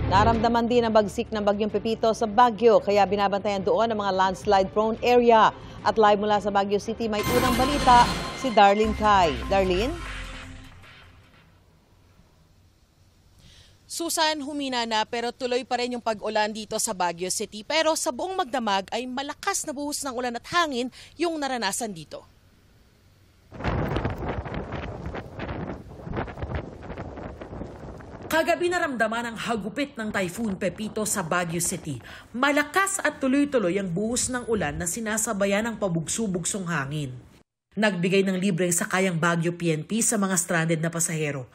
Naramdaman din ang bagsik ng bagyong Pepito sa Baguio, kaya binabantayan doon ang mga landslide-prone area. At live mula sa Baguio City, may unang balita si Darlene Kai. Darlene? Susan, humina na pero tuloy pa rin yung pag-ulan dito sa Baguio City. Pero sa buong magdamag ay malakas na buhos ng ulan at hangin yung naranasan dito. Kagabi naramdaman ang hagupit ng Typhoon Pepito sa Baguio City. Malakas at tuloy-tuloy ang buhos ng ulan na sinasabayan ng pabugso-bugsong hangin. Nagbigay ng libreng sakayang Baguio PNP sa mga stranded na pasahero.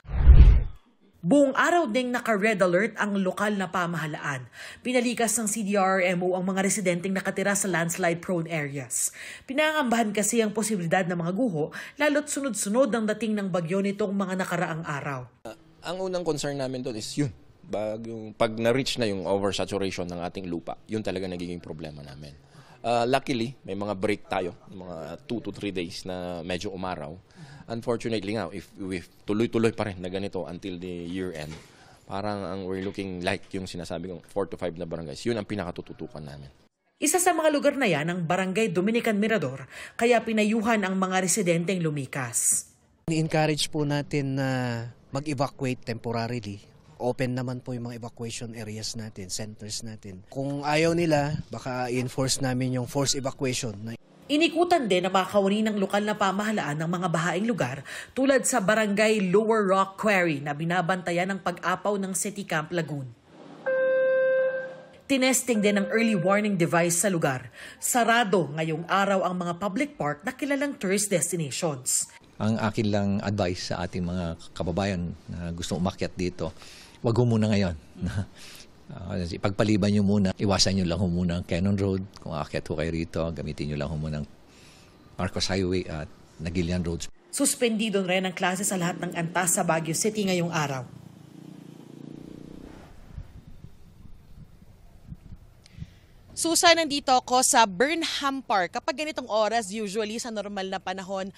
Buong araw ding naka-red alert ang lokal na pamahalaan. Pinalikas ng CDRRMO ang mga residenteng nakatira sa landslide-prone areas. Pinangambahan kasi ang posibilidad ng mga guho, lalo't sunod-sunod ang dating ng bagyo nitong mga nakaraang araw. Ang unang concern namin doon is yun. Pag na-reach na yung oversaturation ng ating lupa, yun talaga nagiging problema namin. Luckily, may mga break tayo, mga 2 to 3 days na medyo umaraw. Unfortunately nga, if tuloy-tuloy pa rin na ganito until the year end, parang we're looking like yung sinasabi kong 4 to 5 na barangays, yun ang pinakatututukan namin. Isa sa mga lugar na yan ang Barangay Dominican Mirador, kaya pinayuhan ang mga residenteng lumikas. Ni-encourage po natin na mag-evacuate temporarily. Open naman po yung mga evacuation areas natin, centers natin. Kung ayaw nila, baka i-enforce namin yung forced evacuation. Inikutan din na makakawani ng lokal na pamahalaan ng mga bahaing lugar tulad sa Barangay Lower Rock Quarry na binabantayan ng pag-apaw ng City Camp Lagoon. Tinesting din ang early warning device sa lugar. Sarado ngayong araw ang mga public park na kilalang tourist destinations. Ang akin lang advice sa ating mga kababayan na gusto umakyat dito, wag ho muna ngayon. Ipagpaliban nyo muna, iwasan nyo lang ho muna ang Cannon Road. Kung aakyat ho kayo rito, gamitin nyo lang ho muna ang Marcos Highway at Nagilian Roads. Suspendido rin ang klase sa lahat ng antas sa Baguio City ngayong araw. Susan, nandito ako sa Burnham Park. Kapag ganitong oras, usually sa normal na panahon,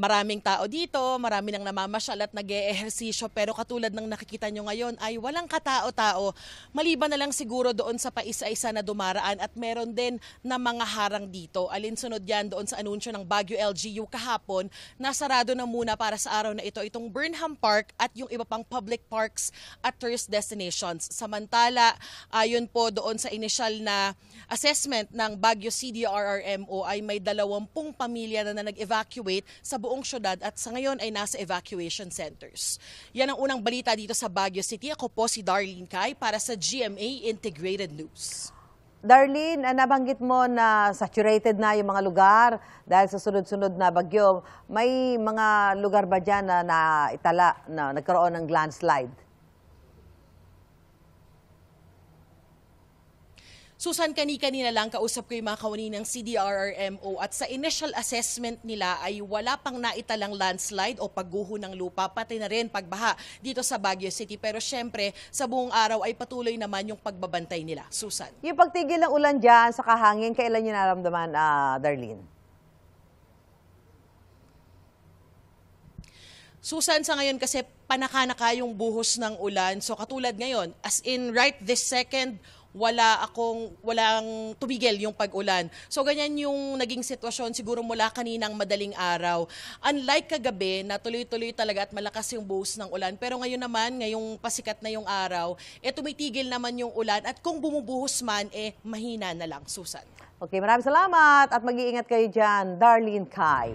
maraming tao dito, marami nang namamasyal at nag-eehersisyo. Pero katulad ng nakikita nyo ngayon ay walang katao-tao. Maliban na lang siguro doon sa paisa-isa na dumaraan at meron din na mga harang dito. Alinsunod yan doon sa anunsyo ng Baguio LGU kahapon, nasarado na muna para sa araw na ito itong Burnham Park at yung iba pang public parks at tourist destinations. Samantala, ayon po doon sa initial na assessment ng Baguio CDRRMO ay may 20 pamilya na nag-evacuate sa buong syudad at sa ngayon ay nasa evacuation centers. Yan ang unang balita dito sa Baguio City. Ako po si Darlene Kai para sa GMA Integrated News. Darlene, nabanggit mo na saturated na yung mga lugar dahil sa sunod-sunod na bagyo. May mga lugar ba dyan na naitala na nagkaroon ng landslide? Susan, kanina lang kausap ko yung mga kawani ng CDRRMO at sa initial assessment nila ay wala pang naitalang landslide o pagguho ng lupa, pati na rin pagbaha dito sa Baguio City. Pero syempre, sa buong araw ay patuloy naman yung pagbabantay nila. Susan. Yung pagtigil ng ulan dyan sa kahangin, kailan nyo naramdaman, Darlene? Susan, sa ngayon kasi panaka-naka yung buhos ng ulan. So katulad ngayon, as in right this second, walang tumigil yung pag-ulan. So ganyan yung naging sitwasyon siguro mula kaninang madaling araw. Unlike kagabi na tuloy-tuloy talaga at malakas yung buhos ng ulan. Pero ngayon naman, ngayong pasikat na yung araw, tumitigil naman yung ulan at kung bumubuhos man, mahina na lang, Susan. Okay, maraming salamat at mag-iingat kayo dyan, Darlene Kai.